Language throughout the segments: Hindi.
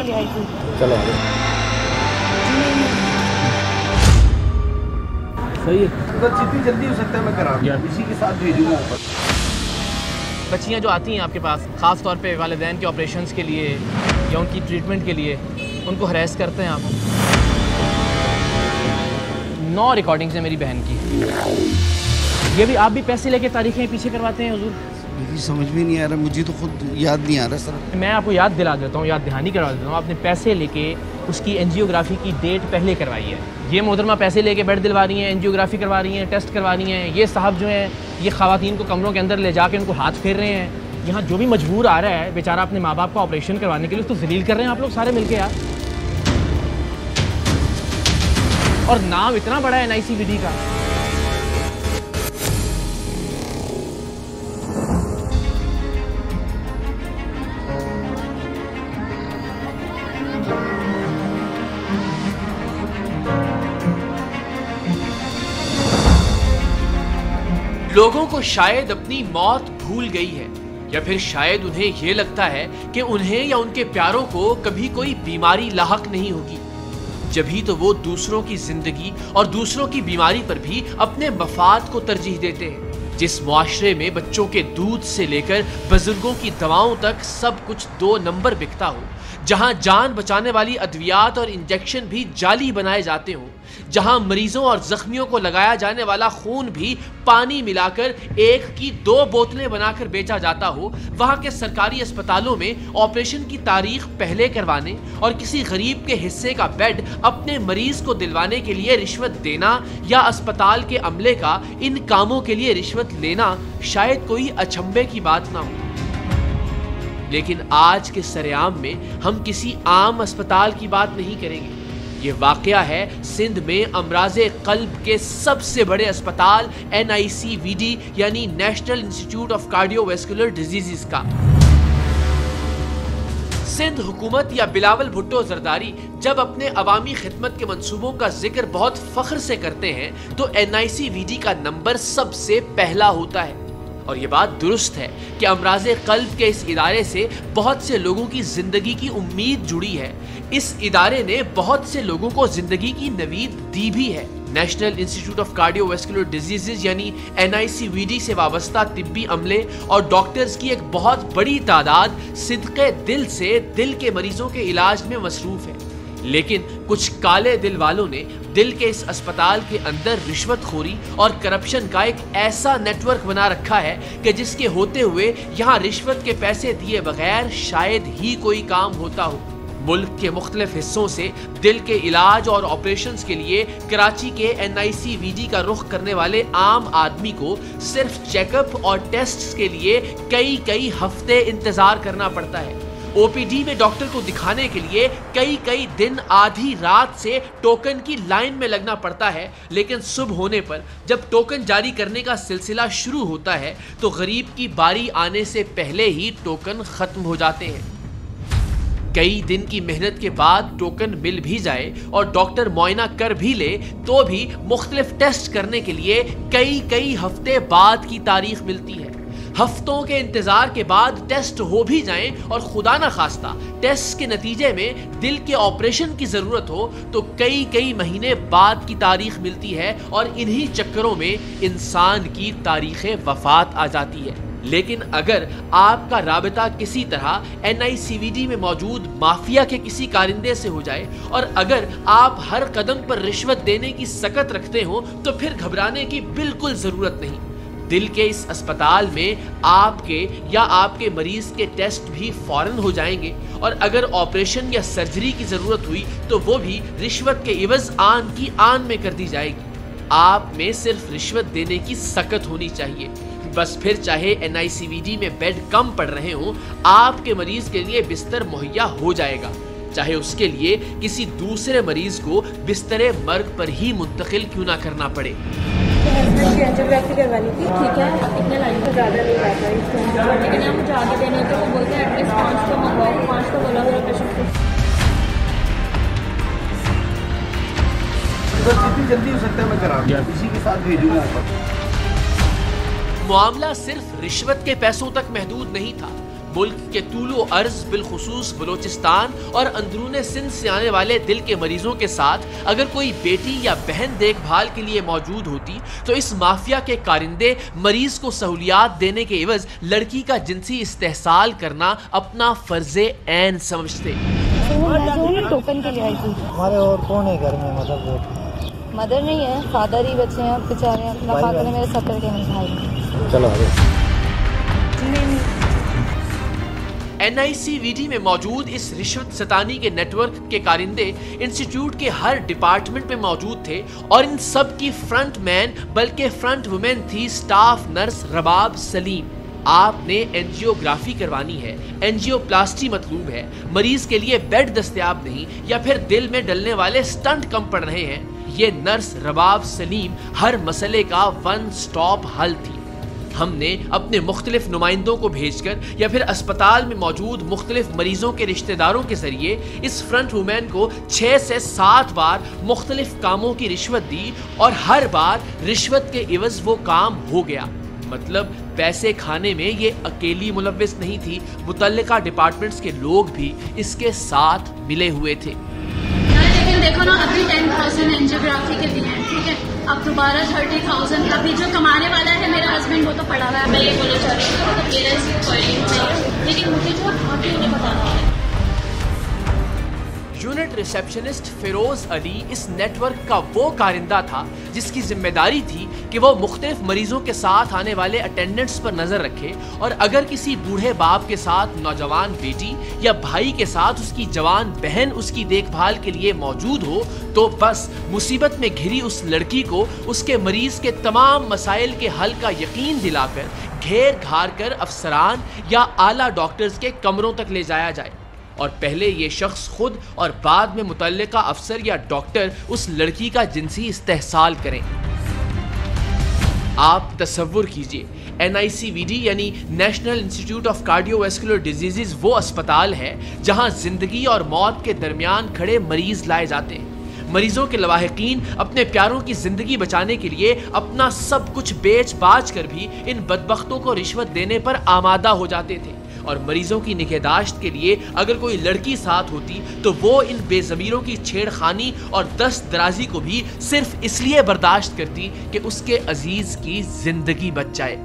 गया है। चलो सही है, जितनी जल्दी हो सकता है मैं करा दूंगा, इसी के साथ भेजूंगा ऊपर। बच्चियाँ जो आती हैं आपके पास ख़ास तौर पे वालिदैन के ऑपरेशंस के लिए या उनकी ट्रीटमेंट के लिए, उनको हरेस करते हैं आप? 9 रिकॉर्डिंग्स हैं मेरी बहन की। ये भी आप भी पैसे लेके तारीखें पीछे करवाते हैं हुजूर? मेरी समझ में नहीं आ रहा, मुझे तो खुद याद नहीं आ रहा सर। मैं आपको याद दिला देता हूँ, याद दहानी करवा देता हूँ। आपने पैसे लेके उसकी एंजियोग्राफी की डेट पहले करवाई है। ये मोहतरमा पैसे लेके बेड दिलवा रही हैं, एंजियोग्राफी करवा रही हैं, टेस्ट करवा रही हैं। ये साहब जो हैं ये ख़वातीन को कमरों के अंदर ले जाके उनको हाथ फेर रहे हैं। यहाँ जो भी मजबूर आ रहा है बेचारा अपने माँ बाप का ऑपरेशन करवाने के लिए, उसको जलील कर रहे हैं आप लोग सारे मिलके यार। और नाम इतना बड़ा है NICVD का। लोगों को शायद अपनी मौत भूल गई है, या फिर शायद उन्हें यह लगता है कि उन्हें या उनके प्यारों को कभी कोई बीमारी लाहक नहीं होगी। जभी तो वो दूसरों की जिंदगी और दूसरों की बीमारी पर भी अपने मफाद को तरजीह देते हैं। जिस मुआशरे में बच्चों के दूध से लेकर बुजुर्गों की दवाओं तक सब कुछ 2 नंबर बिकता हो, जहां जान बचाने वाली अद्वियात और इंजेक्शन भी जाली बनाए जाते हों, जहां मरीजों और जख्मियों को लगाया जाने वाला खून भी पानी मिलाकर 1 की 2 बोतलें बनाकर बेचा जाता हो, वहां के सरकारी अस्पतालों में ऑपरेशन की तारीख पहले करवाने और किसी गरीब के हिस्से का बेड अपने मरीज को दिलवाने के लिए रिश्वत देना या अस्पताल के अमले का इन कामों के लिए रिश्वत लेना शायद कोई अचंभे की बात ना हो। लेकिन आज के सरेआम में हम किसी आम अस्पताल की बात नहीं करेंगे। ये वाकया है सिंध में अमराज़े क़ल्ब के सबसे बड़े अस्पताल NICVD यानी national institute of cardiovascular disease का। सिंध हुकूमत या बिलावल भुट्टो जरदारी जब अपने अवामी खिदमत के मंसूबों का जिक्र बहुत फख्र से करते हैं तो NICVD का नंबर सबसे पहला होता है। और ये बात दुरुस्त है कि अमराज़े क़ल्ब के इस इदारे से बहुत से लोगों की जिंदगी की उम्मीद जुड़ी है। इस इदारे ने बहुत से लोगों को जिंदगी की नवीद दी भी है। National institute of cardiovascular disease यानी NICVD से वाबस्ता तिब्बी अमले और डॉक्टर्स की एक बहुत बड़ी तादाद सिदक़े दिल से दिल के मरीजों के इलाज में मसरूफ़ है। लेकिन कुछ काले दिल वालों ने दिल के इस अस्पताल के अंदर रिश्वतखोरी और करप्शन का एक ऐसा नेटवर्क बना रखा है कि जिसके होते हुए यहाँ रिश्वत के पैसे दिए बगैर शायद ही कोई काम होता हो। मुल्क के मुख्तलिफ हिस्सों से दिल के इलाज और ऑपरेशंस के लिए कराची के NICVD का रुख करने वाले आम आदमी को सिर्फ चेकअप और टेस्ट्स के लिए कई हफ्ते इंतजार करना पड़ता है। OPD में डॉक्टर को दिखाने के लिए कई दिन आधी रात से टोकन की लाइन में लगना पड़ता है। लेकिन सुबह होने पर जब टोकन जारी करने का सिलसिला शुरू होता है तो गरीब की बारी आने से पहले ही टोकन खत्म हो जाते हैं। कई दिन की मेहनत के बाद टोकन मिल भी जाए और डॉक्टर मुआयना कर भी ले तो भी मुख्तलिफ टेस्ट करने के लिए कई हफ्ते बाद की तारीख मिलती है। हफ्तों के इंतजार के बाद टेस्ट हो भी जाएं और खुदा ना खास्ता टेस्ट के नतीजे में दिल के ऑपरेशन की जरूरत हो तो कई महीने बाद की तारीख मिलती है और इन्हीं चक्करों में इंसान की तारीख वफात आ जाती है। लेकिन अगर आपका राबिता किसी तरह NICVD में मौजूद माफिया के किसी कारिंदे से हो जाए और अगर आप हर कदम पर रिश्वत देने की सकत रखते हो तो फिर घबराने की बिल्कुल जरूरत नहीं। दिल के इस अस्पताल में आपके या आपके मरीज के टेस्ट भी फौरन हो जाएंगे और अगर ऑपरेशन या सर्जरी की जरूरत हुई तो वो भी रिश्वत के इवज आन की आन में कर दी जाएगी। आप में सिर्फ रिश्वत देने की सकत होनी चाहिए। बस फिर चाहे NICVD में बेड कम पड़ रहे हों, आपके मरीज के लिए बिस्तर मुहैया हो जाएगा, चाहे उसके लिए किसी दूसरे मरीज को बिस्तरे मर्ग पर ही मुंतकिल क्यों ना करना पड़े। एंजियोग्राफी करवानी थी, ठीक है, इतने लाइन तो ज़्यादा नहीं आता है, लेकिन हम मुझे आगे देने होते वो बोलते हैं एटलीस्ट 5 को मंगवाओ, 5 को बोला हुआ पेशेंट को। जितनी जल्दी हो सकता है मैं करा दूंगा, इसी के साथ भेजूंगा। मामला सिर्फ रिश्वत के पैसों तक महदूद नहीं था, मुल्क के तूलो अर्ज बिलखुसूस बलोचिस्तान और अंदरूने सिंध से आने वाले दिल के मरीजों के साथ अगर कोई बेटी या बहन देखभाल के लिए मौजूद होती तो इस माफिया के कारिंदे मरीज को सहूलियात देने के एवज लड़की का जिनसी इस्तेहसाल करना अपना फर्जे ऐन समझते। टोकन के लिए आई थी। हमारे और कौन है घर में? मतलब मदर नहीं है, फादर ही बच्चे हैं बेचारे। अपना फादर है मेरे 70 के भाई। चलो आगे। NICVD में मौजूद इस रिश्वत सतानी के नेटवर्क के कारिंदे इंस्टीट्यूट के हर डिपार्टमेंट में मौजूद थे और इन सब की फ्रंट मैन बल्कि फ्रंट वुमेन थी स्टाफ नर्स रबाब सलीम। आपने एंजियोग्राफी करवानी है, एंजियोप्लास्टी मतलूब है, मरीज के लिए बेड दस्तयाब नहीं या फिर दिल में डलने वाले स्टंट कम पड़ रहे हैं, ये नर्स रबाब सलीम हर मसले का वन स्टॉप हल थी। हमने अपने मुख्तलिफ नुमाइंदों को भेजकर या फिर अस्पताल में मौजूद मुख्तलिफ मरीजों के रिश्तेदारों के जरिए इस फ्रंट वुमेन को 6 से 7 बार मुख्तलिफ कामों की रिश्वत दी और हर बार रिश्वत के इवज वो काम हो गया। मतलब पैसे खाने में ये अकेली मुलव्विस नहीं थी, मुतल्लिका डिपार्टमेंट्स के लोग भी इसके साथ मिले हुए थे। लेकिन देखो ना, अभी 10,000 एंजियोग्राफी के दिए हैं, ठीक है, अब दोबारा 30,000। अभी जो कमाने वाला है मेरा हस्बैंड, वो तो पड़ा हुआ है। मैं ये बोलना चाह रही हूँ तो मेरा इसमें, लेकिन मुझे जो आगे उन्हें बताना है। यूनिट रिसेप्शनिस्ट फिरोज अली इस नेटवर्क का वो कारिंदा था जिसकी जिम्मेदारी थी कि वो मुख्तलिफ मरीजों के साथ आने वाले अटेंडेंट्स पर नजर रखे और अगर किसी बूढ़े बाप के साथ नौजवान बेटी या भाई के साथ उसकी जवान बहन उसकी देखभाल के लिए मौजूद हो तो बस मुसीबत में घिरी उस लड़की को उसके मरीज के तमाम मसाइल के हल का यकीन दिलाकर घेर घार कर अफसरान या आला डॉक्टर्स के कमरों तक ले जाया जाए और पहले ये शख्स खुद और बाद में मुतल्लिका अफसर या डॉक्टर उस लड़की का जिनसी इस्तेहसाल करें। आप तसव्वुर कीजिए, NICVD यानी national institute of cardiovascular diseases वो अस्पताल है जहां जिंदगी और मौत के दरमियान खड़े मरीज लाए जाते हैं। मरीजों के लवाहिकीन अपने प्यारों की जिंदगी बचाने के लिए अपना सब कुछ बेच बाच कर भी इन बदबख्तों को रिश्वत देने पर आमादा हो जाते थे और मरीजों की निगहदाश्त के लिए अगर कोई लड़की साथ होती तो वो इन बेज़मीरों की छेड़खानी और दस्त दराजी को भी सिर्फ इसलिए बर्दाश्त करती कि उसके अजीज की जिंदगी बच जाए।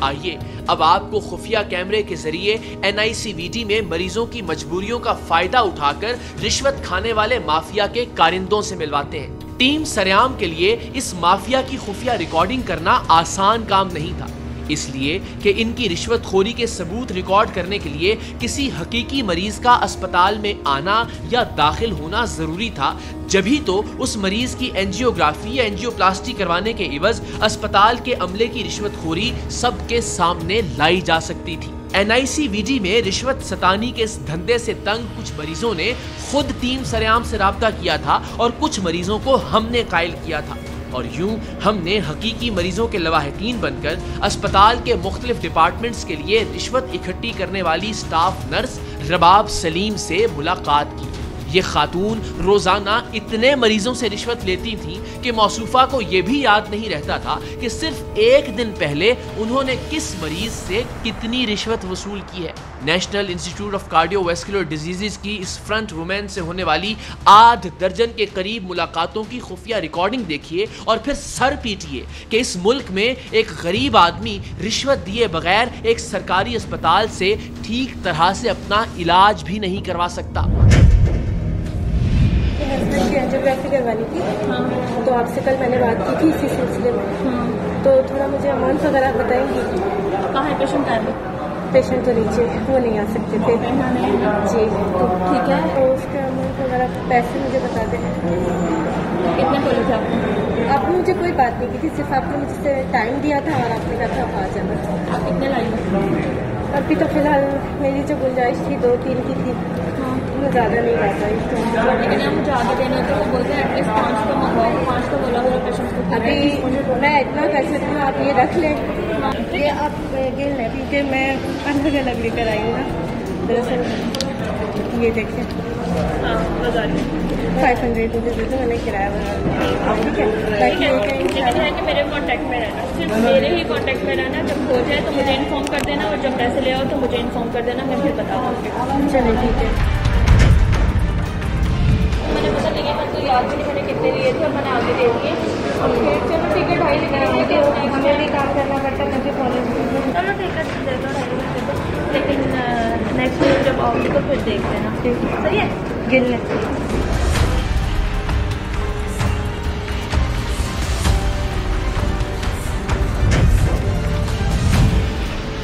आइए अब आपको खुफिया कैमरे के जरिए NICVD में मरीजों की मजबूरियों का फायदा उठाकर रिश्वत खाने वाले माफिया के कारिंदों से मिलवाते हैं। टीम सरेआम के लिए इस माफिया की खुफिया रिकॉर्डिंग करना आसान काम नहीं था, इसलिए कि इनकी रिश्वतखोरी के सबूत रिकॉर्ड करने के लिए किसी हकीकी मरीज का अस्पताल में आना या दाखिल होना जरूरी था, जभी तो उस मरीज की एंजियोग्राफी या एंजियोप्लास्टी करवाने के इवज अस्पताल के अमले की रिश्वतखोरी सबके सामने लाई जा सकती थी। NICVD में रिश्वत सतानी के इस धंधे से तंग कुछ मरीजों ने खुद टीम सरेआम से राब्ता किया था और कुछ मरीजों को हमने कायल किया था और यूं हमने हकीकी मरीजों के लवाहिकीन बनकर अस्पताल के मुख्तलिफ डिपार्टमेंट्स के लिए रिश्वत इकट्ठी करने वाली स्टाफ नर्स रबाब सलीम से मुलाकात की। ये खातून रोजाना इतने मरीजों से रिश्वत लेती थी कि मौसूफा को यह भी याद नहीं रहता था कि सिर्फ एक दिन पहले उन्होंने किस मरीज से कितनी रिश्वत वसूल की है। National institute of cardiovascular diseases की इस फ्रंट वुमेन से होने वाली 8 दर्जन के करीब मुलाकातों की खुफिया रिकॉर्डिंग देखिए और फिर सर पीटिए कि इस मुल्क में एक गरीब आदमी रिश्वत दिए बगैर एक सरकारी अस्पताल से ठीक तरह से अपना इलाज भी नहीं करवा सकता। हस्बैंड की एंजियोग्राफी करवानी थी। हाँ, तो आपसे कल मैंने बात की थी इसी सिलसिले में। तो थोड़ा मुझे अमाउंट वगैरह बताएंगी? कहाँ है पेशेंट? है पेशेंट तो नीचे, वो नहीं आ सकते थे जी। तो ठीक है, तो उसके अमाउंट वगैरह पैसे मुझे बता दें। कितने बोले थे आपने? आपने मुझे कोई बात नहीं की थी, सिर्फ आपने मुझसे टाइम दिया था और आपने कहा था आप आ जाना। आप कितने लाइए? अभी तो फिलहाल मेरी जो गुंजाइश थी 2-3 की थी, मैं ज़्यादा नहीं ला पाई। लेकिन आप मुझे आगे देने तो वो बोलते हैं एटलीस्ट 5 तो मंगवाओ। 5 तो बोला हुआ पेशेंट को। अभी मैं इतना कर सकती हूँ, आप ये रख लें, ये आप गिन लें क्योंकि मैं अलग अलग लेकर आई हूँ ना दरअसल। ये देखिए 500 मुझे दे दो, मैंने किराया बना ठीक है। लेकिन है कि मेरे कॉन्टैक्ट में रहना, सिर्फ मेरे ही कॉन्टैक्ट में रहना। जब हो जाए तो मुझे इन्फॉर्म कर देना, और जब पैसे ले आओ तो मुझे इन्फॉर्म कर देना, मैं फिर बता दूँगी। चलिए ठीक है। मैंने पता नहीं है, तो याद नहीं मैंने कितने लिए थे, मैंने आगे दे दिए। चलो ठीक है, 2.5 लेकर हमें भी काम करना पड़ता है मुझे कॉलेज में। चलो ठीक है, दे दो 2.5 लेकिन नेक्स्ट ईयर जब आओगे तो फिर देख लेना। ठीक है, सही है, गिन ले।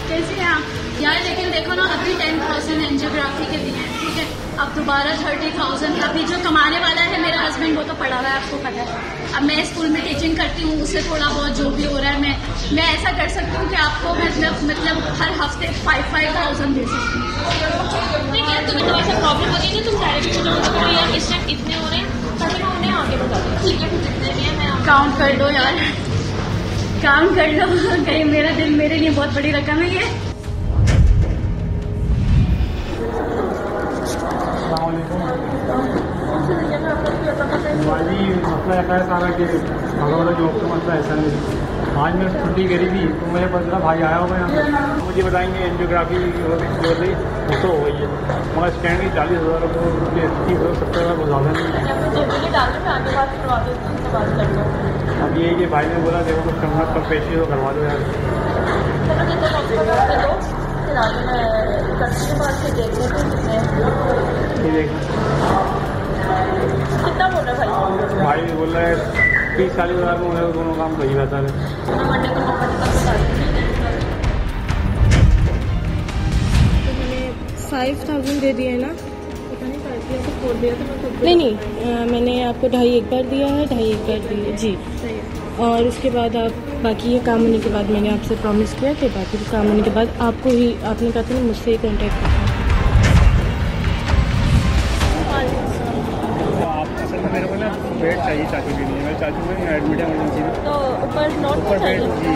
कैसे हैं आप यार? लेकिन देखो ना, अभी 10,000 एंजियोग्राफी के दिए हैं, ठीक है। अब दोबारा 30,000। अभी जो कमाने वाला है मेरा हस्बैंड, वो तो पढ़ा हुआ है, आपको पता है। अब मैं स्कूल में टीचिंग करती हूँ, उससे थोड़ा बहुत जो भी हो रहा है मैं ऐसा कर सकती हूँ कि आपको मतलब हर हफ्ते 5,000 दे सकती हूँ। ठीक है, तुम्हें तो ऐसा प्रॉब्लम होगी ना, तुम डायरेक्ट करो यार इस टाइम इतने हो रहे हैं, ताकि मैं उन्हें आगे बता दूँ। ठीक है, कितने भी है मैं काउंट कर दो यार, काउंट कर लो। कहीं मेरा दिल, मेरे लिए बहुत बड़ी रकम है ये। जी मसला ऐसा है सारा कि वाला जॉब का मसला ऐसा नहीं। आज मैं छुट्टी करी थी तो मुझे पता चला भाई आया होगा यहाँ, मुझे बताएंगे एंजियोग्राफी हो गई वो तो हो गई है, मगर स्टैंड की 40,000 रुपये 70,000 को ज़्यादा नहीं। अब ये कि भाई ने बोला देखो कुछ करना, कब पेशी तो करवा दो यार। कितना बोल रहा है भाई बोल रहा है 30-40,000 में उन्हें दोनों काम सही रहता है। तो मैंने 5,000 दे दिए ना, पता नहीं 5,000 तो छोड़ दिया था। नहीं मैंने आपको 2.5 एक बार दिया है, 2.5 एक बार दिए जी। और उसके बाद आप बाकी ये काम होने के बाद मैंने आपसे प्रॉमिस किया कि बाकी काम होने के बाद आपको ही, आपने कहा था ना मुझसे ही कॉन्टैक्ट करना। मेरे को ना बेड चाहिए चाचू के लिए, मेरे चाचू में एडमिट है इमरजेंसी में, तो ऊपर बेड जी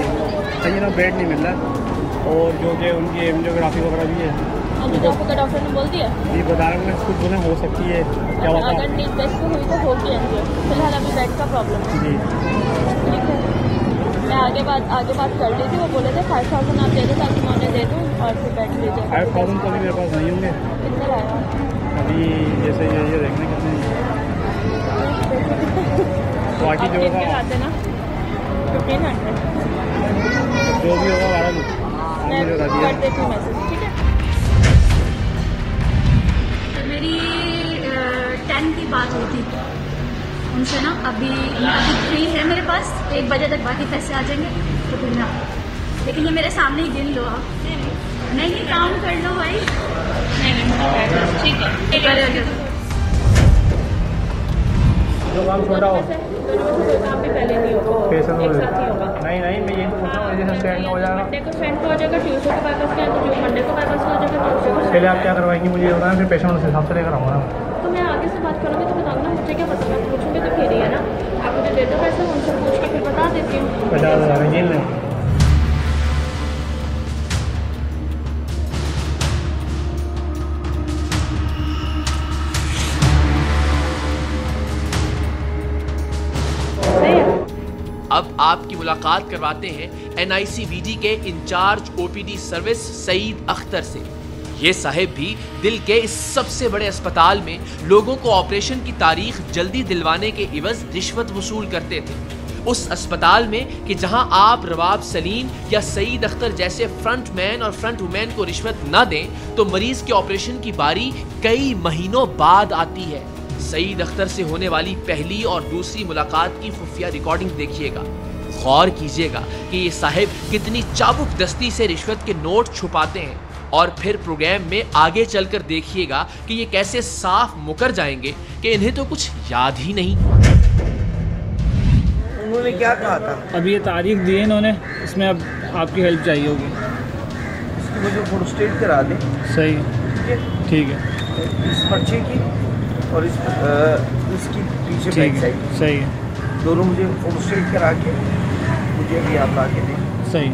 चाहिए ना, बेड नहीं मिल रहा। और जो कि उनकी एंजियोग्राफी वगैरह भी है, एंजियोग्राफी का डॉक्टर ने बोल दिया जी बता रहा हूँ, कुछ बोले हो सकती है क्या होता अगर नीड बेस्ट हुई तो होगी एंजियो। फिलहाल अभी बेड का प्रॉब्लम है। जी। ठीक है, मैं आगे बात कर ली थी, वो बोले थे 5,000 आप दे दो ताकि मैं उन्हें दे दूँ और फिर बैठ लीजिए। 5,000 तो अभी मेरे पास नहीं होंगे। कितने लाया अभी जैसे ये देखने कितने बाकी जो होगा आते ना 1500 जो भी होगा 12 मैं कर देती हूँ मैसेज। ठीक है, तो मेरी 10 की बात हुई थी उनसे ना, अभी फ्री है मेरे पास, 1 बजे तक बाकी पैसे आ जाएंगे तो फिर मैं, लेकिन ये मेरे सामने ही गिन लो आप। नहीं काम कर लो भाई। नहीं ठीक है, जो काम छोटा हो काम भी पहले नहीं होगा, पेशेंट एक साथ ही होगा। नहीं मैं ये तो पूछ रहा हूँ जैसे स्टैंड हो जाएगा, मंडे को स्टैंड का हो जाएगा, ट्यूसडे को बाईपास का, तो मंडे को बाईपास का हो जाएगा, ट्यूसडे को। पहले आप क्या करवाएंगे मुझे बताना, फिर पेशेंट उस हिसाब से लेकर आऊँगा। तो मैं आगे से बात करूँगी तो बताऊँगा, मुझे क्या पता, मैं पूछूँगी तो फिर ही है ना। आप मुझे दे दो पैसे, उनसे पूछ के फिर बता देती हूँ। 50,000 जेल में। अब आपकी मुलाकात करवाते हैं NICVD के incharge OPD service Saeed Akhtar से। ये साहिब भी दिल के इस सबसे बड़े अस्पताल में लोगों को ऑपरेशन की तारीख जल्दी दिलवाने के इवज रिश्वत वसूल करते थे। उस अस्पताल में कि जहां आप रवाब सलीम या सईद अख्तर जैसे फ्रंट मैन और फ्रंट वुमेन को रिश्वत न दें तो मरीज के ऑपरेशन की बारी कई महीनों बाद आती है। सईद अख्तर से होने वाली पहली और दूसरी मुलाकात की खुफिया रिकॉर्डिंग देखिएगा। गौर कीजिएगा कि ये साहिब कितनी चाबुक दस्ती से रिश्वत के नोट छुपाते हैं, और फिर प्रोग्राम में आगे चलकर देखिएगा कि ये कैसे साफ मुकर जाएंगे कि इन्हें तो कुछ याद ही नहीं। उन्होंने क्या कहा था? अभी ये तारीख दी है इन्होंने, इसमें अब आपकी हेल्प चाहिए होगी। इसकी मुझे फोटोस्टेट करा दें। सही है, ठीक है। इस पर्चे की और इसकी पीछे बैक साइड सही है, दोनों मुझे फोटोस्टेट करा के मुझे भी आप आके दें। सही।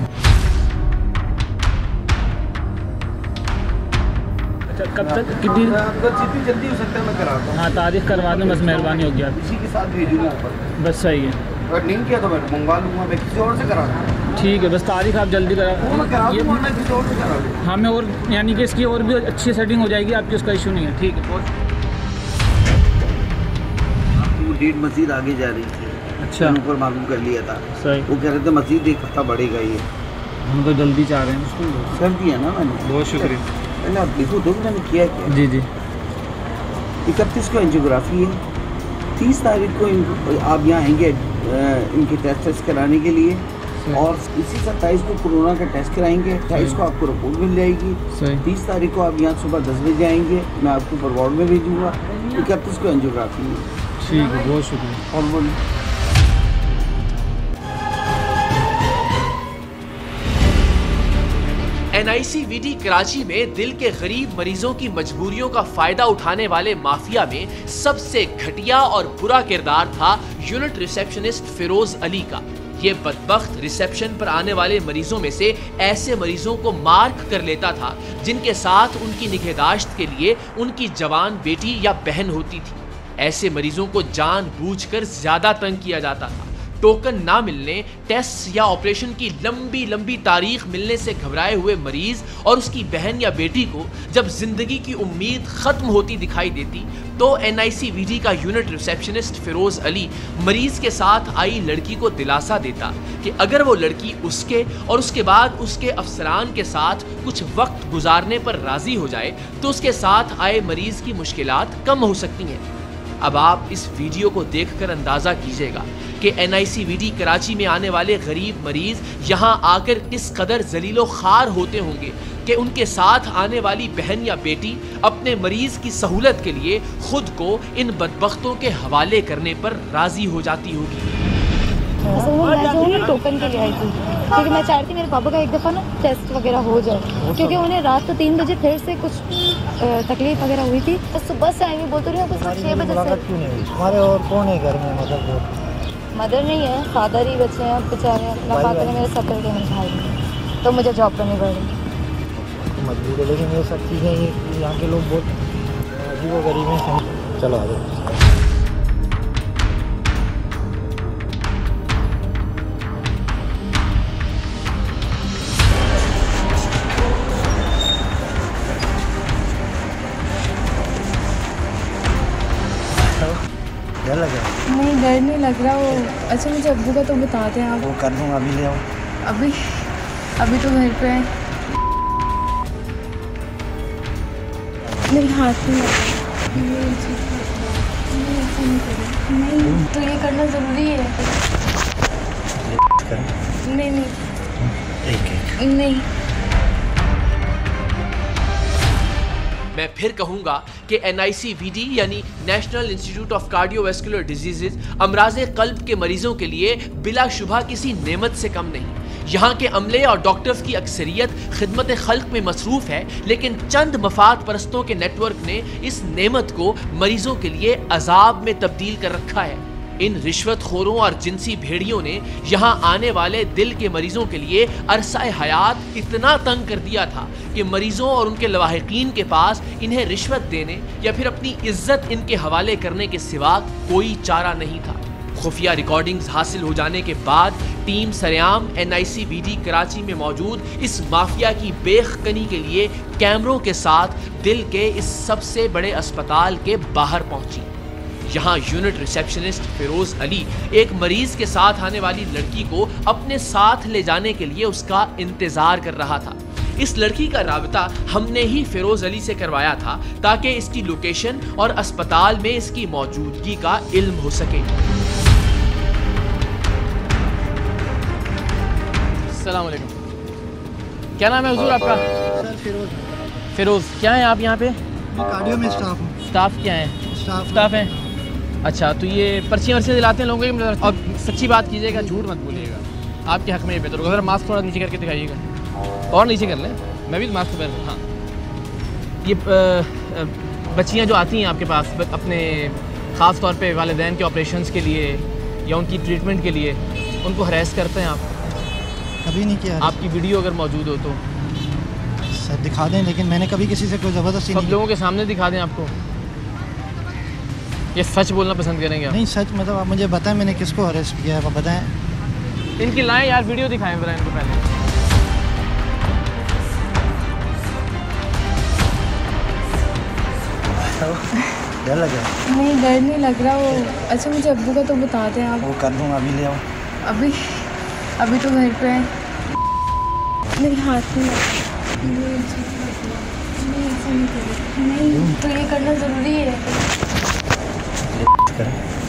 अच्छा, कब तक कितनी? जितनी जल्दी हो सकता है मैं कराता हूँ। हाँ, तारीख करवा दें, बस मेहरबानी होगी आप। इसी के साथ भेजूँगा ऊपर। बस सही है। अगर नहीं किया तो मैं मंगवा लूँगा, मैं किसी और से करा दूँगा। ठीक है, बस तारीख आप जल्दी करा। मैं करा दूँगा, मैं किसी और से करा दूँगा। हाँ, मैं और यानी कि इसकी और भी अच्छी सेटिंग हो जाएगी आपकी, उसका इशू नहीं है। ठीक है। आपकी वो डेट मज़ीद आगे जा रही थी। अच्छा, ऊपर मालूम कर लिया था। सही। वो कह रहे थे मज़ीद एक हफ्ता बढ़ेगा ये। हम तो जल्दी चाह रहे हैं। कर दिया ना मैंने। बहुत शुक्रिया। पहले आप देखो तो मैंने किया क्या। जी जी। 31 को एंजियोग्राफी है, 30 तारीख को आप यहाँ आएंगे इनके टेस्ट कराने के लिए, और इसी 27 को कोरोना का टेस्ट कराएंगे। 28 को आपको रिपोर्ट मिल जाएगी। 30 तारीख को आप यहाँ सुबह 10 बजे आएंगे, मैं आपको फॉरवर्ड में भेजूँगा। 31 को एंजियोग्राफी है। ठीक है, बहुत शुक्रिया। और बोलिए। NICVD कराची में दिल के गरीब मरीजों की मजबूरियों का फायदा उठाने वाले माफिया में सबसे घटिया और बुरा किरदार था यूनिट रिसेप्शनिस्ट फिरोज अली का। ये बदबख्त रिसेप्शन पर आने वाले मरीजों में से ऐसे मरीजों को मार्क कर लेता था जिनके साथ उनकी निगहदाश्त के लिए उनकी जवान बेटी या बहन होती थी। ऐसे मरीजों को जानबूझकर ज्यादा तंग किया जाता था। टोकन ना मिलने, टेस्ट या ऑपरेशन की लंबी लंबी तारीख मिलने से घबराए हुए मरीज और उसकी बहन या बेटी को जब जिंदगी की उम्मीद खत्म होती दिखाई देती तो NICVD का यूनिट रिसेप्शनिस्ट फिरोज अली मरीज के साथ आई लड़की को दिलासा देता कि अगर वो लड़की उसके और उसके बाद उसके अफसरान के साथ कुछ वक्त गुजारने पर राजी हो जाए तो उसके साथ आए मरीज की मुश्किलात कम हो सकती हैं। अब आप इस वीडियो को देखकर अंदाजा कीजिएगा कि NICVD कराची में आने वाले गरीब मरीज यहाँ आकर किस कदर जलीलो खार होते होंगे कि उनके साथ आने वाली बहन या बेटी अपने मरीज की सहूलत के लिए खुद को इन बदबख्तों के हवाले करने पर राजी हो जाती होगी। असल में मैं टोकन के लिए आई थी क्योंकि मैं चाहती थी मेरे पापा का एक दफ़ा ना टेस्ट वगैरह हो जाए, क्योंकि उन्हें रात को 3 बजे फिर से कुछ तकलीफ वगैरह हुई थी। तो सुबह से आई हुई बोलते रही हूँ 6 बजे से। क्यों नहीं हुई? हमारे और कौन है घर में? मतलब मदर नहीं है, फादर ही बच्चे हैं बेचारे। अल्लाह पाक ने मेरे सफ़र के मेरे भाई, तो मुझे जॉब करनी पड़ रही। मजबूर है, लेकिन ये सब चीज़ें यहाँ के लोग बहुत अजीब व गरीब हैं। चलो आ जाओ। डर लग रहा? नहीं, डर नहीं लग रहा। वो अच्छा मुझे अब्बू का तो बताते हैं आप। वो कर दूँगा, अभी ले आओ। अभी तो घर पे है। मेरे हाथ में नहीं, तो ये करना ज़रूरी है। नहीं नहीं। मैं फिर कहूंगा कि NICVD यानी national institute of cardiovascular diseases अमराज़े कल्ब के मरीजों के लिए बिलाशुबा किसी नेमत से कम नहीं। यहाँ के अमले और डॉक्टर्स की अक्सरियत खिदमत खल्क में मसरूफ़ है, लेकिन चंद मफाद परस्तों के नेटवर्क ने इस नेमत को मरीजों के लिए अजाब में तब्दील कर रखा है। इन रिश्वतखोरों और जिनसी भेड़ियों ने यहाँ आने वाले दिल के मरीजों के लिए अरसा हयात इतना तंग कर दिया था कि मरीजों और उनके लवाहिकीन के पास इन्हें रिश्वत देने या फिर अपनी इज्जत इनके हवाले करने के सिवा कोई चारा नहीं था। खुफिया रिकॉर्डिंग्स हासिल हो जाने के बाद टीम सरेआम NICVD कराची में मौजूद इस माफिया की बेखकनी के लिए कैमरों के साथ दिल के इस सबसे बड़े अस्पताल के बाहर पहुंची। यहाँ यूनिट रिसेप्शनिस्ट फिरोज अली एक मरीज के साथ आने वाली लड़की को अपने साथ ले जाने के लिए उसका इंतजार कर रहा था। इस लड़की का राबता हमने ही फिरोज अली से करवाया था ताकि इसकी लोकेशन और अस्पताल में इसकी मौजूदगी का इल्म हो सके। अस्सलाम वालेकुम। क्या नाम है हुजूर आपका? सर फिरोज। क्या है आप यहाँ पे? मैं कार्डियो में स्टाफ हूँ। स्टाफ क्या है? स्टाफ हैं। अच्छा, तो ये पर्चियाँ वर्चियाँ दिलाते हैं लोगों को? और सच्ची बात कीजिएगा, झूठ मत बोलिएगा। आपके हक में ये बेहतर होगा। ज़रा मास्क थोड़ा नीचे करके दिखाइएगा, और नीचे कर लें। मैं भी मास्क पहन लूँ। हाँ, ये बच्चियाँ जो आती हैं आपके पास अपने ख़ास तौर पे वालिदैन के ऑपरेशंस के लिए या उनकी ट्रीटमेंट के लिए, उनको हरेस करते हैं आप? कभी नहीं किया। आपकी वीडियो अगर मौजूद हो तो सर, दिखा दें, लेकिन मैंने कभी किसी से कोई ज़बरदस्ती नहीं। लोगों के सामने दिखा दें आपको, ये सच बोलना पसंद करेंगे आप? नहीं सच, मतलब आप मुझे बताएं मैंने किसको अरेस्ट किया है, आप बताएं। इनकी लाएं यार, वीडियो दिखाएं जरा इनको पहले। डर लग रहा है? नहीं डर नहीं लग रहा वो। अच्छा मुझे अब्बू का तो बता दें आप। वो कर दूँगा, अभी ले आओ। अभी तो घर पे है। मेरे हाथ में नहीं, तो ये करना ज़रूरी है।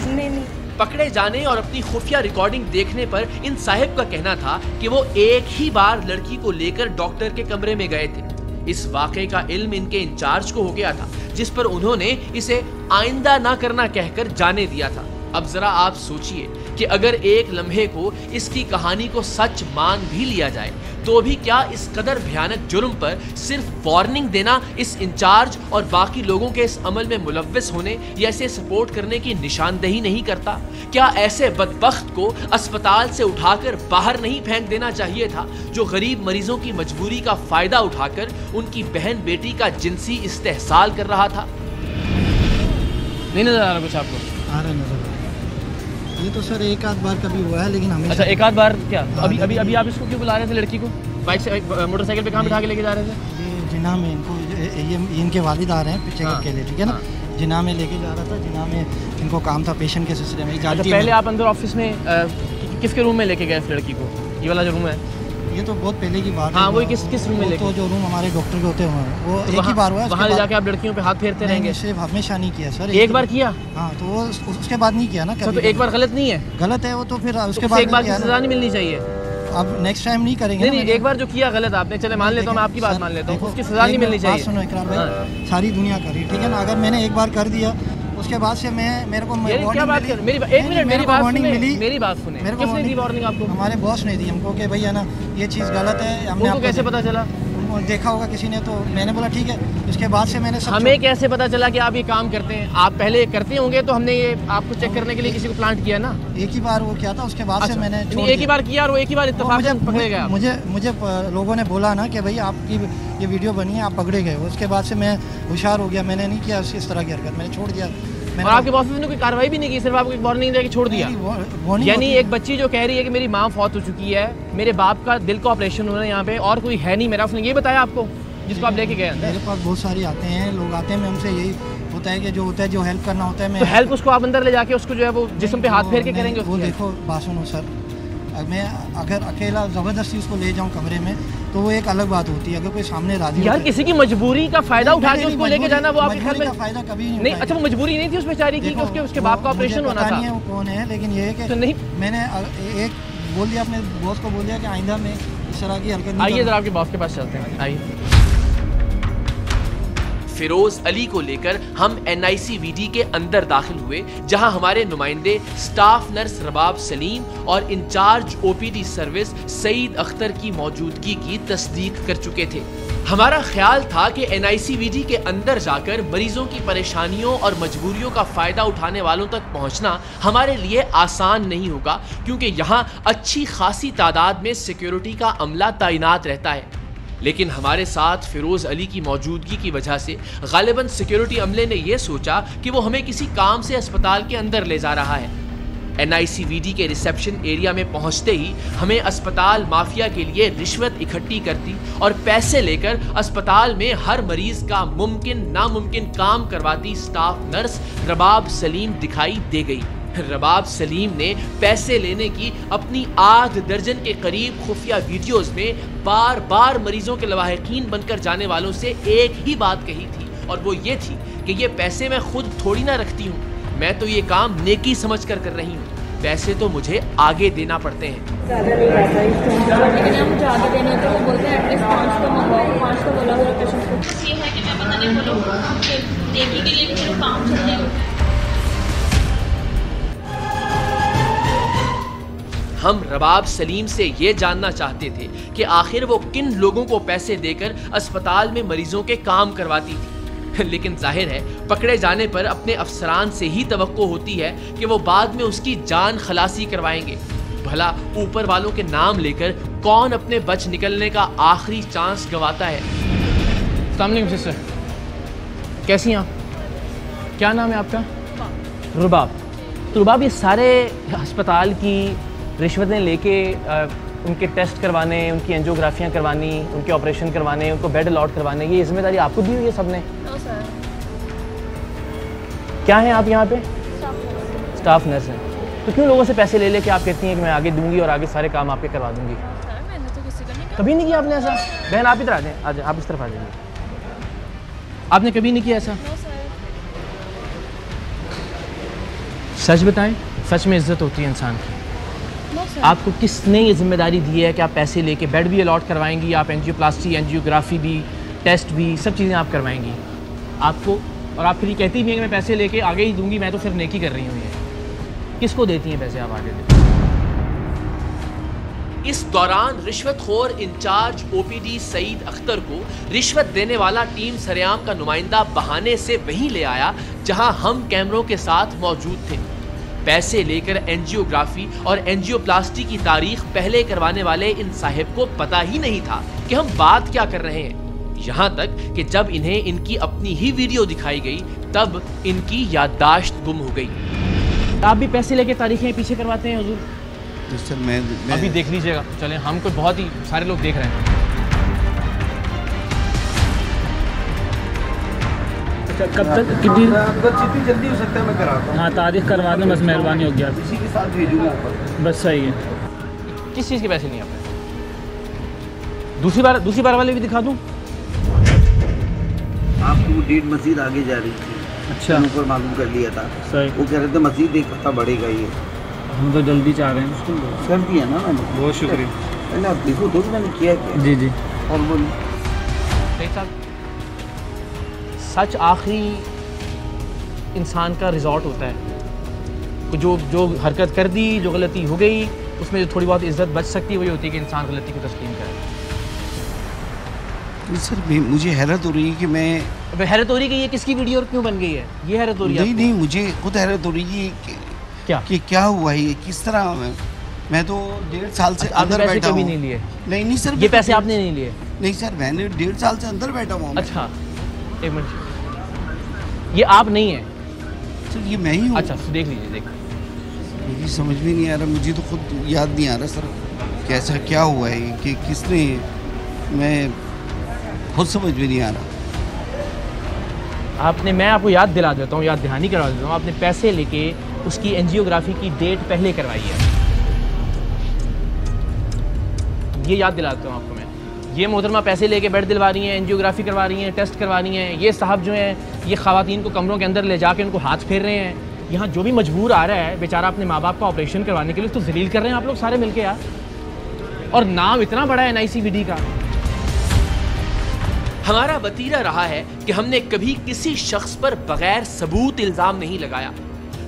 नहीं पकड़े जाने और अपनी खुफिया रिकॉर्डिंग देखने पर इन साहिब का कहना था कि वो एक ही बार लड़की को लेकर डॉक्टर के कमरे में गए थे। इस वाकये का इल्म इनके इंचार्ज को हो गया था, जिस पर उन्होंने इसे आइंदा ना करना कहकर जाने दिया था। अब जरा आप सोचिए कि अगर एक लम्हे को इसकी कहानी को सच मान भी लिया जाए तो भी क्या इस कदर भयानक जुर्म पर सिर्फ वार्निंग देना इस इंचार्ज और बाकी लोगों के इस अमल में मुलव्वस होने या इसे सपोर्ट करने की निशानदेही नहीं करता? क्या ऐसे बदबख्त को अस्पताल से उठाकर बाहर नहीं फेंक देना चाहिए था, जो गरीब मरीजों की मजबूरी का फायदा उठाकर उनकी बहन बेटी का जिनसी इस्तेहसाल कर रहा था? नहीं नजर आ रहा कुछ आपको? आ रहा नजर। ये तो सर एक आध बार कभी हुआ है, लेकिन हमें। अच्छा एक आध बार क्या? अभी आप इसको क्यों बुला रहे थे, लड़की को बाइक से मोटरसाइकिल पे कहाँ बिठा के लेके जा रहे थे? ये जिना में इनको ये इनके वालिद आ रहे हैं चेकअप के लिए, ठीक है ना। जिना में लेके जा रहा था, जिना में इनको काम था पेशेंट के सिलसिले में। अच्छा पहले आप अंदर ऑफिस में किसके रूम में लेके गए इस लड़की को? ये वाला जो रूम है, ये तो बहुत पहले की बात है। हाँ वो किस रूम में लेके? तो जो रूम हमारे डॉक्टर के होते हैं वो एक ही बार हुआ है। वहाँ ले जाके आप लड़कियों पे हाथ फेरते रहेंगे? सिर्फ हमेशा नहीं किया सर, एक बार किया। हाँ तो वो उसके बाद नहीं किया ना कभी। तो एक बार गलत नहीं है? गलत है वो, तो फिर उसके बाद एक बार की सजा नहीं मिलनी चाहिए? अब नेक्स्ट टाइम नहीं करेंगे। नहीं एक बार जो किया गलत आपने, चले मान लेता हूँ, मैं आपकी बात मान लेता हूँ, उसकी सजा नहीं मिलनी चाहिए? सुनो इकरार भाई, सारी दुनिया करी, ठीक है ना। अगर मैंने एक बार कर दिया उसके बाद से मेरे को क्या बात कर? मेरी बात सुने। किसने दी वार्निंग आपको? हमारे बॉस ने दी हमको कि भैया ना ये चीज़ गलत है। हमने आपको कैसे पता चला? देखा होगा किसी ने, तो मैंने बोला ठीक है। उसके बाद से मैंने हमें कैसे पता चला कि आप ये काम करते हैं? आप पहले करते होंगे तो हमने ये आपको चेक करने के लिए किसी को प्लांट किया ना? एक ही बार वो किया था, उसके बाद से मैंने एक ही बार किया और वो एक ही बार इत्तेफाक पकड़े गए। मुझे लोगों ने बोला ना कि भाई आपकी ये वीडियो बनी है, आप पकड़े गए। उसके बाद से मैं होशियार हो गया, मैंने नहीं किया इस तरह की हरकत, मैंने छोड़ दिया। और आपके बॉस ने कोई कार्रवाई भी नहीं की, सिर्फ आपको एक वार्निंग दे के छोड़ दिया? यानी एक बच्ची जो कह रही है कि मेरी माँ फौत हो चुकी है, मेरे बाप का दिल का ऑपरेशन हो रहा है यहाँ पे और कोई है नहीं मेरा, उसने ये बताया आपको जिसको आप लेके गए? मेरे पास बहुत सारे आते हैं लोग, आते हैं, मैं उनसे यही होता है कि जो होता है, जो हेल्प करना होता है, मैं हेल्प उसको आप अंदर ले जाके उसको जो है वो जिस्म पे हाथ फेर के करेंगे? वो देखो बात सुनो सर, मैं अगर अकेला ज़बरदस्ती उसको ले जाऊं कमरे में तो वो एक अलग बात होती है। अगर कोई सामने राजी यार किसी की मजबूरी का फायदा उठा के उसको लेके जाना, वो आपके घर में फायदा कभी नहीं। अच्छा वो मजबूरी नहीं थी उस बेचारी की, उसके बाप का ऑपरेशन होना था? वो कौन है, लेकिन ये है कि तो नहीं मैंने एक बोल दिया, अपने बॉस को बोल दिया कि आइंदा में इस तरह की हरकत नहीं। आइए जरा आपके बॉस के पास चलते हैं, आइए। फिरोज अली को लेकर हम NICVD के अंदर दाखिल हुए, जहां हमारे नुमाइंदे स्टाफ नर्स रबाब सलीम और incharge OPD service Saeed Akhtar की मौजूदगी की तस्दीक कर चुके थे। हमारा ख्याल था कि NICVD के अंदर जाकर मरीजों की परेशानियों और मजबूरियों का फायदा उठाने वालों तक पहुंचना हमारे लिए आसान नहीं होगा, क्योंकि यहां अच्छी खासी तादाद में सिक्योरिटी का अमला तैनात रहता है। लेकिन हमारे साथ फिरोज अली की मौजूदगी की वजह से गालिबन सिक्योरिटी अमले ने यह सोचा कि वो हमें किसी काम से अस्पताल के अंदर ले जा रहा है। NICVD के रिसेप्शन एरिया में पहुंचते ही हमें अस्पताल माफिया के लिए रिश्वत इकट्ठी करती और पैसे लेकर अस्पताल में हर मरीज का मुमकिन नामुमकिन काम करवाती स्टाफ नर्स रबाब सलीम दिखाई दे गई। रबाब सलीम ने पैसे लेने की अपनी 8 दर्जन के करीब खुफिया वीडियोस में बार बार मरीजों के लवाहिकीन बनकर जाने वालों से एक ही बात कही थी, और वो ये थी कि ये पैसे मैं खुद थोड़ी ना रखती हूँ, मैं तो ये काम नेकी समझ कर रही हूँ, पैसे तो मुझे आगे देना पड़ते हैं। ज़्यादा नहीं रहता है, मुझे आगे देने तो वो बोलते हैं एटलीस्ट 5 तो मंगवाओ, 5 तो बोला हुआ पेशेंट को। ये है कि मैं पता नहीं बोलूँ नेकी के लिए किसी को काम चल रही हूँ। हम रबाब सलीम से ये जानना चाहते थे कि आखिर वो किन लोगों को पैसे देकर अस्पताल में मरीजों के काम करवाती थी। लेकिन जाहिर है पकड़े जाने पर अपने अफसरान से ही तवक्को होती है कि वो बाद में उसकी जान खलासी करवाएंगे। भला ऊपर वालों के नाम लेकर कौन अपने बच निकलने का आखिरी चांस गंवाता है? अस्सलाम वालेकुम सिस्टर, कैसी हैं आप? क्या नाम है आपका? रुबाब। तो रुबाब, ये सारे अस्पताल की रिश्वतें लेके उनके टेस्ट करवाने, उनकी एंजियोग्राफियाँ करवानी, उनके ऑपरेशन करवाने, उनको बेड अलॉट करवाने, ये जिम्मेदारी आपको दी हुई है सबने? क्या है आप यहाँ पे? स्टाफ नर्स हैं। तो क्यों लोगों से पैसे ले लेके आप कहती हैं कि मैं आगे दूंगी और आगे सारे काम आपके करवा दूंगी? कभी नहीं किया आपने ऐसा? बहन आप इधर आ जाएं, आप इस तरफ आ जाइए। आपने कभी नहीं किया ऐसा? सच बताएं, सच में इज्जत होती है इंसान की। आपको किसने ये जिम्मेदारी दी है कि आप पैसे लेके बेड भी अलॉट करवाएंगी, आप एंजियोप्लास्टी, एंजियोग्राफी भी, टेस्ट भी, सब चीज़ें आप करवाएंगी आपको, और आप फिर ये कहती भी हैं कि मैं पैसे लेके आगे ही दूंगी, मैं तो सिर्फ नेकी कर रही हूँ। ये किसको देती हैं पैसे आप आगे देती? इस दौरान रिश्वतखोर इंचार्ज ओपीडी सईद अख्तर को रिश्वत देने वाला टीम सरेआम का नुमाइंदा बहाने से वहीं ले आया जहां हम कैमरों के साथ मौजूद थे। पैसे लेकर एंजियोग्राफी और एंजियोप्लास्टी की तारीख पहले करवाने वाले इन साहिब को पता ही नहीं था कि हम बात क्या कर रहे हैं। यहाँ तक कि जब इन्हें इनकी अपनी ही वीडियो दिखाई गई तब इनकी याददाश्त गुम हो गई। आप भी पैसे लेके तारीखें पीछे करवाते हैं हुजूर? तो सर मैं अभी देख लीजिएगा, चलें, हमको बहुत ही सारे लोग देख रहे हैं। अच्छा, कब तक कितनी जितनी जल्दी हो सकता है मैं कराता हूँ। हाँ, तारीख करवा दें, बस मेहरबानी होगी आप। इसी के साथ भेजूंगा, बस सही है। किस चीज़ के पैसे नहीं आपने? दूसरी बार वाले भी दिखा दूँ? आपकी वो डेट मजीद आगे जा रही थी। अच्छा, ऊपर मालूम कर लिया था। सही। वो कह रहे थे मजीद एक हफ्ता बढ़ेगा ये। हम तो जल्दी चाह रहे हैं। कर दिया ना मैंने। बहुत शुक्रिया। पहले आप देखो तो मैंने किया क्या। जी जी। और वो सच आखिरी इंसान का रिजॉर्ट होता है। जो हरकत कर दी, जो गलती हो गई, उसमें जो थोड़ी बहुत इज्जत बच सकती है वही होती है कि इंसान गलती को तस्लीम करे। तो सर मुझे हैरत हो रही है कि मैं हैरत हो रही है कि ये किसकी वीडियो और क्यों बन गई है, ये हैरत हो रही है? नहीं, मुझे खुद हैरत हो रही है कि क्या हुआ है, किस तरह मैं तो 1.5 साल से अंदर बैठा हूँ। नहीं लिए? नहीं सर, ये पैसे आपने नहीं लिए? नहीं सर, मैंने 1.5 साल से अंदर बैठा हुआ। अच्छा, एक मिनट, ये आप नहीं है सर, ये मैं ही हूँ। अच्छा, देख लीजिए, देख। मुझे समझ में नहीं आ रहा, मुझे तो खुद याद नहीं आ रहा सर कैसा क्या हुआ है कि किसने, मैं खुद समझ में नहीं आ रहा। मैं आपको याद दिला देता हूँ, याद दहानी करवा देता हूँ। आपने पैसे लेके उसकी एंजियोग्राफी की डेट पहले करवाई है, ये याद दिलाता हूँ आपको मैं। ये मोहतरमा पैसे लेके बेड दिलवा रही हैं, एंजियोग्राफी करवा रही हैं, टेस्ट करवा रही हैं। ये साहब जो हैं, ये ख़वातीन को कमरों के अंदर ले जाके उनको हाथ फेर रहे हैं। यहाँ जो भी मजबूर आ रहा है बेचारा अपने माँ बाप का ऑपरेशन करवाने के लिए, तो जलील कर रहे हैं आप लोग सारे मिलके यार। और नाम इतना बड़ा है NICVD का। हमारा वतीरा रहा है कि हमने कभी किसी शख्स पर बगैर सबूत इल्जाम नहीं लगाया।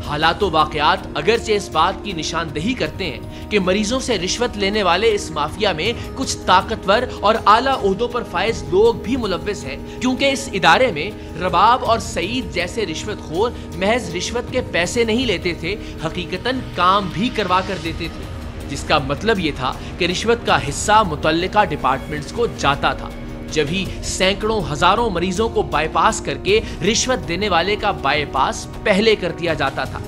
हालात व वाक़यात अगरचे इस बात की निशानदही करते हैं कि मरीजों से रिश्वत लेने वाले इस माफिया में कुछ ताकतवर और आला ओहदों पर फायज लोग भी मुलव्विस हैं, क्योंकि इस इदारे में रबाब और सईद जैसे रिश्वतखोर महज रिश्वत के पैसे नहीं लेते थे, हकीकतन काम भी करवा कर देते थे, जिसका मतलब ये था कि रिश्वत का हिस्सा मुतल्लिका डिपार्टमेंट्स को जाता था। जब ही सैकड़ों हजारों मरीजों को बाईपास करके रिश्वत देने वाले का बाईपास पहले कर दिया जाता था।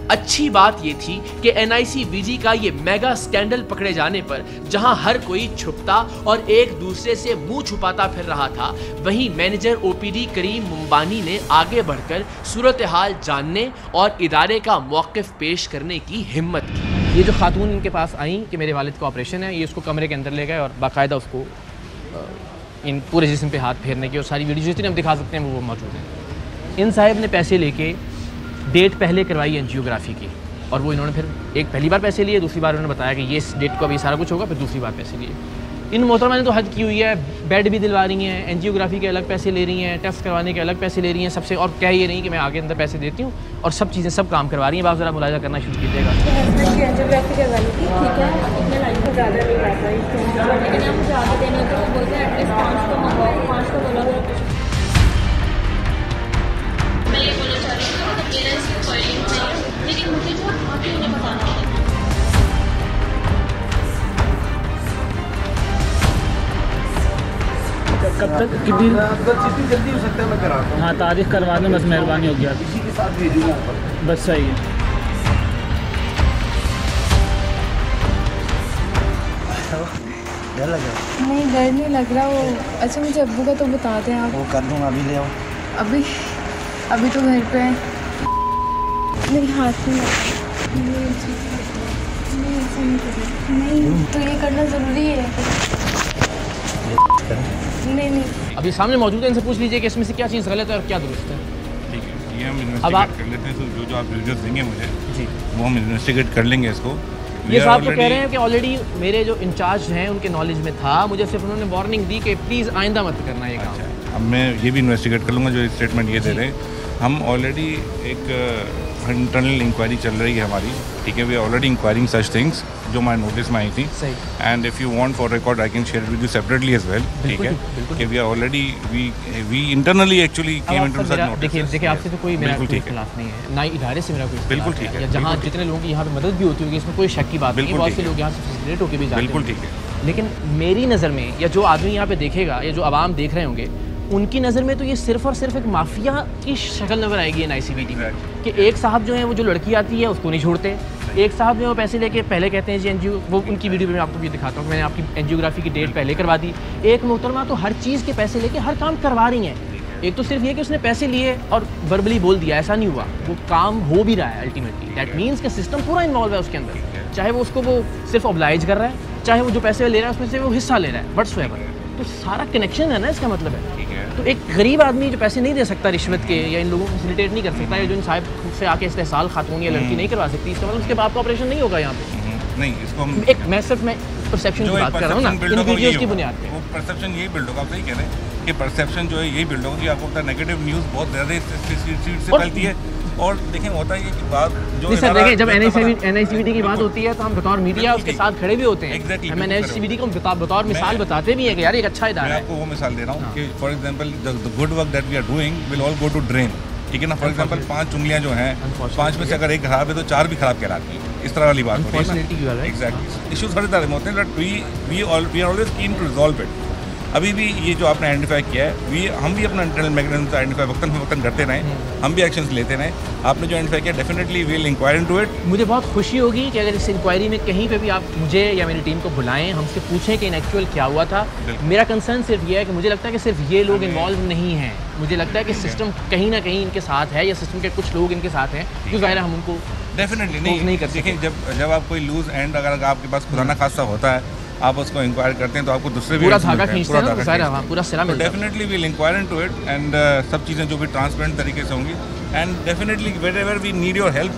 अच्छी बात यह थी कि NICVD का ये मेगा स्कैंडल पकड़े जाने पर जहां हर कोई छुपता और एक दूसरे से मुंह छुपाता फिर रहा था, वहीं मैनेजर OPD करीम मुंबानी ने आगे बढ़कर सूरत हाल जानने और इदारे का मौक़िफ़ पेश करने की हिम्मत की। ये जो खातून इनके पास आई कि मेरे वालिद का ऑपरेशन है, ये उसको कमरे के अंदर ले गए और बाकायदा उसको इन पूरे जिस्म पे हाथ फेरने की और सारी वीडियो जितनी हम दिखा सकते हैं वो मौजूद हैं। इन साहिब ने पैसे लेके डेट पहले करवाई एंजियोग्राफी की, और वो इन्होंने फिर एक पहली बार पैसे लिए, दूसरी बार उन्होंने बताया कि ये इस डेट को अभी सारा कुछ होगा, फिर दूसरी बार पैसे लिए। इन मोहतरमा ने तो हद की हुई है, बेड भी दिलवा रही हैं, एंजियोग्राफी के अलग पैसे ले रही हैं, टेस्ट करवाने के अलग पैसे ले रही हैं सबसे, और कह ये नहीं कि मैं आगे अंदर पैसे देती हूँ, और सब चीज़ें सब काम करवा रही हैं। आप ज़रा मुलाहिजा करना शुरू कीजिएगा। एंजियोग्राफी करवानी थी, ठीक है, इतने लाइन में ज़्यादा नहीं आता है, लेकिन आप मुझे आगे देने तो वो बोलते हैं एटलीस्ट 5 तो मंगवाओ, 5 तो बोला गया। मैं ये बोलना चाह रही हूँ कि मेरा इसमें फॉइलिंग है, लेकिन मुझे जो बाकी उन्हें बताना है। कब कब तक कितनी जितनी जल्दी हो सकता है मैं कराता हूँ। हाँ तारीख करवा दें बस, मेहरबानी होगी आप। इसी के साथ भेजूँगा ऊपर। बस सही है। डर लगा? नहीं डर नहीं लग रहा। वो अच्छा मुझे अब्बू का तो बता दें आप। वो कर दूँगा, अभी ले आओ। अभी तो घर पे है। मेरे हाथ में नहीं तो ये करना ज़रूरी है। नहीं अभी सामने मौजूद है, इनसे पूछ लीजिए कि इसमें से क्या चीज़ गलत है और क्या दुरुस्त है। ठीक है, ये हम इन्वेस्टिगेट कर लेते हैं। तो जो आप वीडियोस देंगे मुझे जी, वो हम इन्वेस्टिगेट कर लेंगे इसको। ये साहब तो कह रहे हैं कि ऑलरेडी मेरे जो इंचार्ज हैं उनके नॉलेज में था, मुझे सिर्फ उन्होंने वार्निंग दी कि प्लीज़ आइंदा मत करना ये काम। अच्छा, अब मैं ये भी इन्वेस्टिगेट कर लूँगा जो स्टेटमेंट ये दे रहे हैं। हम ऑलरेडी एक इंटरनल इंक्वायरी चल रही है हमारी, ठीक है। We are already inquiring such things जो हमारे नोटिस में आई थी। सही। And if you want for record I can share with you separately as well, ठीक है। कि we are already we internally actually came into such notice. देखिए आपसे तो कोई मेरा कोई खिलाफ नहीं है, ना ही इदारे से मेरा कोई बिल्कुल ठीक है। जहाँ जितने लोगों की यहाँ पे मदद भी होती होगी इसमें कोई शक की बात नहीं है। बहुत से लोग यहाँ से फैसिलिटेट होकर भी जाते हैं। बिल्कुल ठीक है। लेकिन मेरी नज़र में या जो आदमी यहाँ पे देखेगा या जो आवाम देख रहे होंगे उनकी नज़र में तो ये सिर्फ और सिर्फ एक माफिया की शक्ल नज़र आएगी NICVD में। कि एक साहब जो है वो जो लड़की आती है उसको नहीं छोड़ते, एक साहब जो है वो पैसे लेके पहले कहते हैं जी एनजीओ, वो उनकी वीडियो में मैं आपको भी दिखाता हूँ कि मैंने आपकी एनजियोग्राफी की डेट पहले करवा दी। एक मोहतरमा तो हर चीज़ के पैसे लेके हर काम करवा रही हैं। एक तो सिर्फ ये कि उसने पैसे लिए और वर्बली बोल दिया, ऐसा नहीं हुआ, वो काम हो भी रहा है अल्टीमेटली। दैट मीन्स कि सिस्टम पूरा इन्वॉल्व है उसके अंदर, चाहे वो उसको वो सिर्फ ऑब्लाइज कर रहा है, चाहे वो जो पैसे ले रहा है उसमें से वो हिस्सा ले रहा है, व्हाट्सएवर। तो सारा कनेक्शन है ना, इसका मतलब है। तो एक गरीब आदमी जो पैसे नहीं दे सकता रिश्वत के या इन लोगों को फैसिलिटेट नहीं कर सकता या जो इन साहब से आके इस्तेहसाल खातून या लड़की नहीं करवा सकती, इसका मतलब उसके बाप का ऑपरेशन नहीं होगा यहाँ पे। नहीं, इसको हम एक मैं सिर्फ परसेप्शन की बात कर रहा हूँ ना, इन वीडियोस की बुनियाद पे। वो परसेप्शन यही बिल्ड होगा, आप सही कह रहे हैं कि परसेप्शन जो है यही बिल्ड होगा कि आपको पता है नेगेटिव न्यूज़ बहुत ज़्यादा से फैलती है। और देखें होता है कि बात जो सर देखें जब NICVD की बात होती है तो हम बतौर मीडिया उसके साथ खड़े भी होते हैं। Exactly, हम NICVD को बतौर मिसाल बताते भी हैं कि यार एक अच्छा इदारा है। मैं आपको वो मिसाल दे रहा हूँ कि for example the good work that we are doing will all go to drain, ठीक है ना। फॉर एग्जांपल 5 उंगलियाँ जो हैं, 5 में से अगर एक खराब है तो 4 भी खराब कहलाती है। इस तरह वाली बात होती है ना। एग्जैक्टली, इश्यूज हर तरह में होते हैं but we are always keen to resolve it. अभी भी ये जो आपने आइडेंटिफाई किया है, हम भी अपना इंटरनल मैकेनिज्म आइडेंटिफाई वक्तन करते रहें, हम भी एक्शंस लेते रहें। आपने जो आइडेंटिफाई किया definitely we will inquire into it. मुझे बहुत खुशी होगी कि अगर इस इंक्वायरी में कहीं पे भी आप मुझे या मेरी टीम को बुलाएं, हमसे पूछें कि इन एक्चुअल क्या हुआ था। मेरा कंसर्न सिर्फ ये है कि मुझे लगता है कि सिर्फ ये लोग इन्वॉल्व नहीं हैं, मुझे लगता है कि सिस्टम कहीं ना कहीं इनके साथ है या सिस्टम के कुछ लोग इनके साथ हैं, जो ज़ाहिर हम उनको डेफिनेटली नहीं कर सकें। जब आप कोई लूज एंड अगर आपके पास खुदा ना खासा होता है, आप उसको इंक्वायर करते हैं तो आपको दूसरे पूरा धागा खींचते हैं, पूरा सिरा मिलता है। Definitely will inquire into it and सब चीज़ें जो भी ट्रांसपेरेंट तरीके से होंगी and definitely wherever we need your help.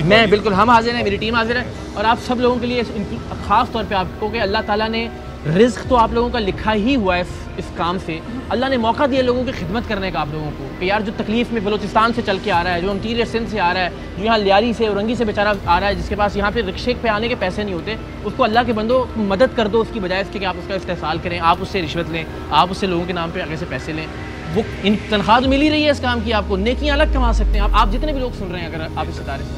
मैं बिल्कुल, हम हाजिर हैं, मेरी टीम हाजिर है और आप सब लोगों के लिए ख़ास तौर पे आपको कि अल्लाह ताला ने रिज़्क़ तो आप लोगों का लिखा ही हुआ है इस काम से। अल्लाह ने मौका दिया लोगों की खिदमत करने का आप लोगों को कि यार जो तकलीफ़ में बलूचिस्तान से चल के आ रहा है, जो इंटीरियर सिंध से आ रहा है, जो यहाँ लियारी से औरंगी से बेचारा आ रहा है, जिसके पास यहाँ पे रिक्शे पे आने के पैसे नहीं होते, उसको अल्लाह के बंदो मदद कर दो उसकी बजाय इसके कि आप उसका इस्तेहसाल करें, आप उससे रिश्वत लें, आप उससे लोगों के नाम पर आगे से पैसे लें। वो इन तनख्वाह तो मिल ही रही है इस काम की, आपको नेकियां अलग कमा सकते हैं आप जितने भी लोग सुन रहे हैं, अगर आप इस इदारे से।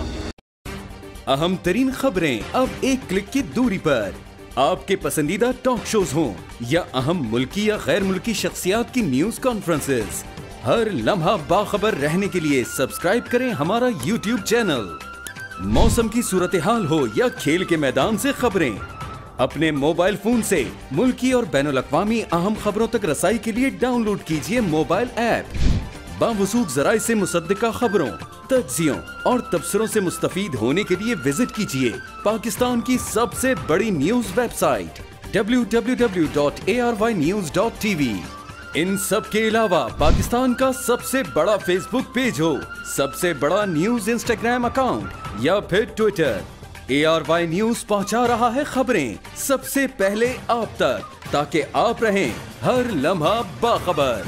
अहम तरीन खबरें अब एक क्लिक की दूरी पर, आपके पसंदीदा टॉक शोज हों या अहम मुल्की या गैर मुल्की शख्सियात की न्यूज कॉन्फ्रेंसेस, हर लम्हा बाखबर रहने के लिए सब्सक्राइब करें हमारा YouTube चैनल। मौसम की सूरत हाल हो या खेल के मैदान से खबरें, अपने मोबाइल फोन से मुल्की और बैनुल अक़वामी अहम खबरों तक रसाई के लिए डाउनलोड कीजिए मोबाइल ऐप। बावसूख ज़राए से मुसद्दिका खबरों, तज्ज़ियों और तबसरों से मुस्तफ़ीद होने के लिए विजिट कीजिए पाकिस्तान की सबसे बड़ी न्यूज वेबसाइट www.arYnews.tv। इन सब के अलावा पाकिस्तान का सबसे बड़ा फेसबुक पेज हो, सबसे बड़ा न्यूज इंस्टाग्राम अकाउंट या फिर ट्विटर, ARY न्यूज पहुंचा रहा है खबरें सबसे पहले आप तक, ताकि आप रहें हर लम्हा बाखबर।